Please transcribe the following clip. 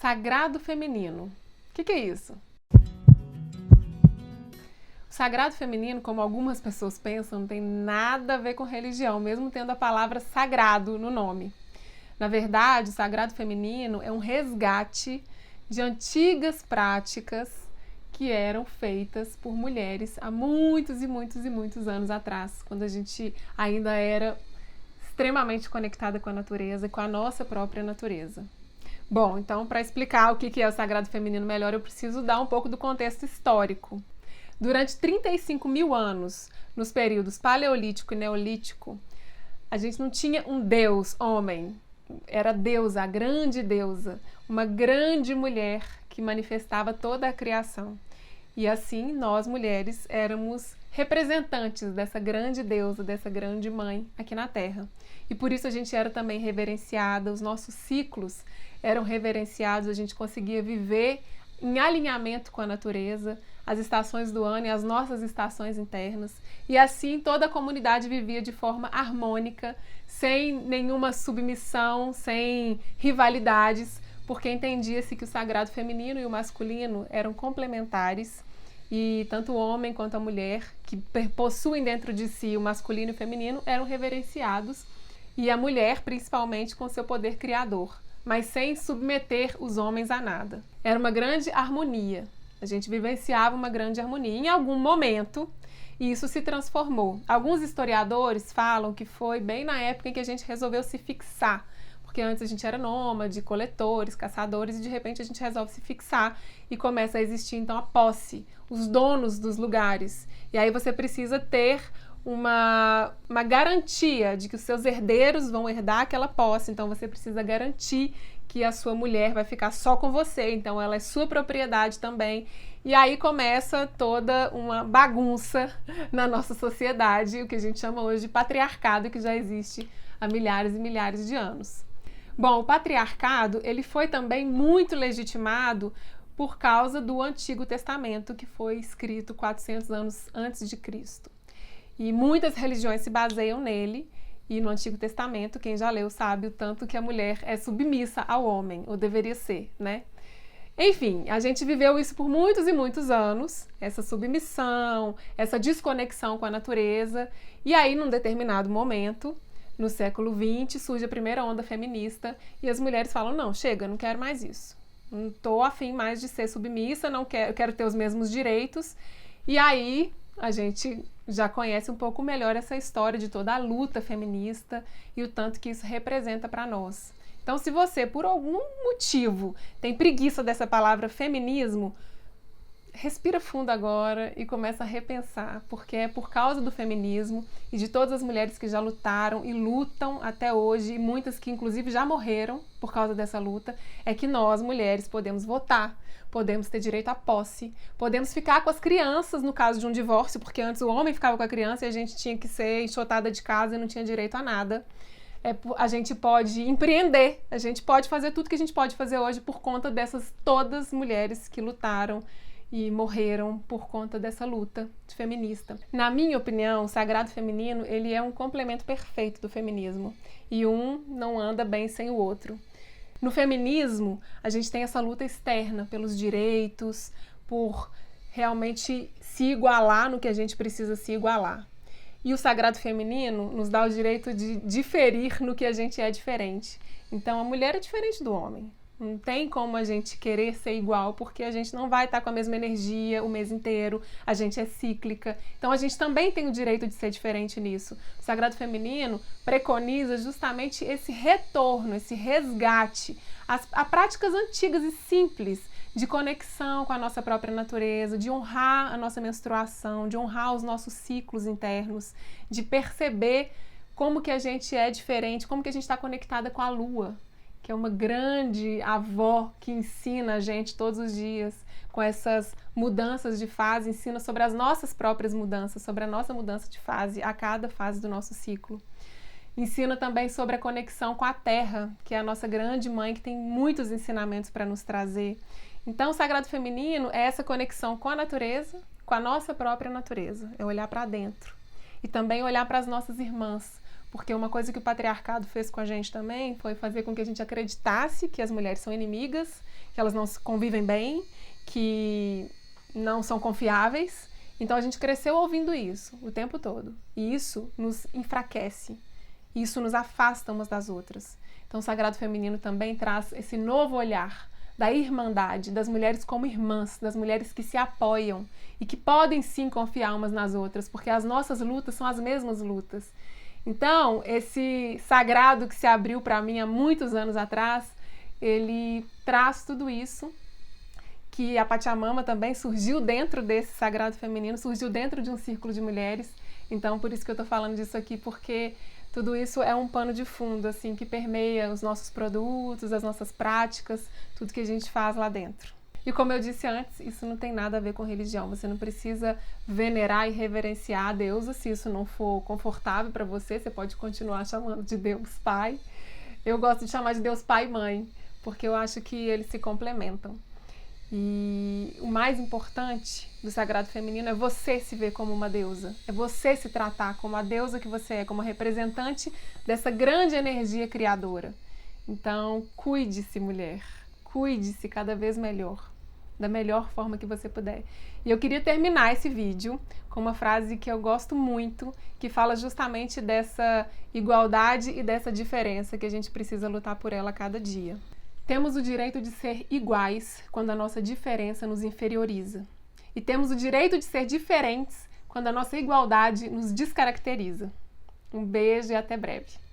Sagrado feminino. O que é isso? O sagrado feminino, como algumas pessoas pensam, não tem nada a ver com religião, mesmo tendo a palavra sagrado no nome. Na verdade, o sagrado feminino é um resgate de antigas práticas que eram feitas por mulheres há muitos e muitos e muitos anos atrás, quando a gente ainda era extremamente conectada com a natureza, com a nossa própria natureza. Bom, então, para explicar o que é o sagrado feminino melhor, eu preciso dar um pouco do contexto histórico. Durante 35 mil anos, nos períodos paleolítico e neolítico, a gente não tinha um deus homem. Era a deusa, a grande deusa, uma grande mulher que manifestava toda a criação. E assim, nós mulheres éramos representantes dessa grande deusa, dessa grande mãe aqui na Terra. E por isso a gente era também reverenciada, os nossos ciclos eram reverenciados, a gente conseguia viver em alinhamento com a natureza, as estações do ano e as nossas estações internas. E assim toda a comunidade vivia de forma harmônica, sem nenhuma submissão, sem rivalidades, porque entendia-se que o sagrado feminino e o masculino eram complementares e tanto o homem quanto a mulher, que possuem dentro de si o masculino e o feminino, eram reverenciados, e a mulher principalmente com seu poder criador, mas sem submeter os homens a nada. Era uma grande harmonia, a gente vivenciava uma grande harmonia. Em algum momento, isso se transformou. Alguns historiadores falam que foi bem na época em que a gente resolveu se fixar, porque antes a gente era nômade, coletores, caçadores, e de repente a gente resolve se fixar e começa a existir então a posse, os donos dos lugares. E aí você precisa ter uma garantia de que os seus herdeiros vão herdar aquela posse, então você precisa garantir que a sua mulher vai ficar só com você, então ela é sua propriedade também. E aí começa toda uma bagunça na nossa sociedade, o que a gente chama hoje de patriarcado, que já existe há milhares e milhares de anos. Bom, o patriarcado ele foi também muito legitimado por causa do Antigo Testamento, que foi escrito 400 anos antes de Cristo. E muitas religiões se baseiam nele, e no Antigo Testamento, quem já leu sabe o tanto que a mulher é submissa ao homem, ou deveria ser, né? Enfim, a gente viveu isso por muitos e muitos anos, essa submissão, essa desconexão com a natureza, e aí num determinado momento, no século XX, surge a primeira onda feminista, e as mulheres falam, não, chega, não quero mais isso, não estou afim mais de ser submissa, não quero, eu quero ter os mesmos direitos, e aí a gente já conhece um pouco melhor essa história de toda a luta feminista e o tanto que isso representa para nós. Então, se você, por algum motivo, tem preguiça dessa palavra feminismo, respira fundo agora e começa a repensar, porque é por causa do feminismo e de todas as mulheres que já lutaram e lutam até hoje, e muitas que inclusive já morreram por causa dessa luta, é que nós, mulheres, podemos votar, podemos ter direito à posse, podemos ficar com as crianças no caso de um divórcio, porque antes o homem ficava com a criança e a gente tinha que ser enxotada de casa e não tinha direito a nada. A gente pode empreender, a gente pode fazer tudo que a gente pode fazer hoje por conta dessas todas mulheres que lutaram e morreram por conta dessa luta feminista. Na minha opinião, o sagrado feminino ele é um complemento perfeito do feminismo e um não anda bem sem o outro. No feminismo, a gente tem essa luta externa pelos direitos, por realmente se igualar no que a gente precisa se igualar. E o sagrado feminino nos dá o direito de diferir no que a gente é diferente. Então, a mulher é diferente do homem. Não tem como a gente querer ser igual, porque a gente não vai estar com a mesma energia o mês inteiro, a gente é cíclica. Então a gente também tem o direito de ser diferente nisso. O Sagrado Feminino preconiza justamente esse retorno, esse resgate a práticas antigas e simples de conexão com a nossa própria natureza, de honrar a nossa menstruação, de honrar os nossos ciclos internos, de perceber como que a gente é diferente, como que a gente está conectada com a lua, que é uma grande avó que ensina a gente todos os dias com essas mudanças de fase, ensina sobre as nossas próprias mudanças, sobre a nossa mudança de fase a cada fase do nosso ciclo. Ensina também sobre a conexão com a Terra, que é a nossa grande mãe, que tem muitos ensinamentos para nos trazer. Então, o Sagrado Feminino é essa conexão com a natureza, com a nossa própria natureza, é olhar para dentro. E também olhar para as nossas irmãs, porque uma coisa que o patriarcado fez com a gente também foi fazer com que a gente acreditasse que as mulheres são inimigas, que elas não se convivem bem, que não são confiáveis. Então a gente cresceu ouvindo isso o tempo todo. E isso nos enfraquece. Isso nos afasta umas das outras. Então o Sagrado Feminino também traz esse novo olhar da irmandade, das mulheres como irmãs, das mulheres que se apoiam e que podem sim confiar umas nas outras, porque as nossas lutas são as mesmas lutas. Então, esse sagrado que se abriu para mim há muitos anos atrás, ele traz tudo isso, que a Pachamama também surgiu dentro desse sagrado feminino, surgiu dentro de um círculo de mulheres. Então, por isso que eu estou falando disso aqui, porque tudo isso é um pano de fundo, assim, que permeia os nossos produtos, as nossas práticas, tudo que a gente faz lá dentro. E como eu disse antes, isso não tem nada a ver com religião. Você não precisa venerar e reverenciar a deusa. Se isso não for confortável para você, você pode continuar chamando de Deus Pai. Eu gosto de chamar de Deus Pai e Mãe, porque eu acho que eles se complementam. E o mais importante do Sagrado Feminino é você se ver como uma deusa, é você se tratar como a deusa que você é, como a representante dessa grande energia criadora. Então, cuide-se, mulher, cuide-se cada vez melhor, da melhor forma que você puder. E eu queria terminar esse vídeo com uma frase que eu gosto muito, que fala justamente dessa igualdade e dessa diferença que a gente precisa lutar por ela a cada dia. Temos o direito de ser iguais quando a nossa diferença nos inferioriza. E temos o direito de ser diferentes quando a nossa igualdade nos descaracteriza. Um beijo e até breve.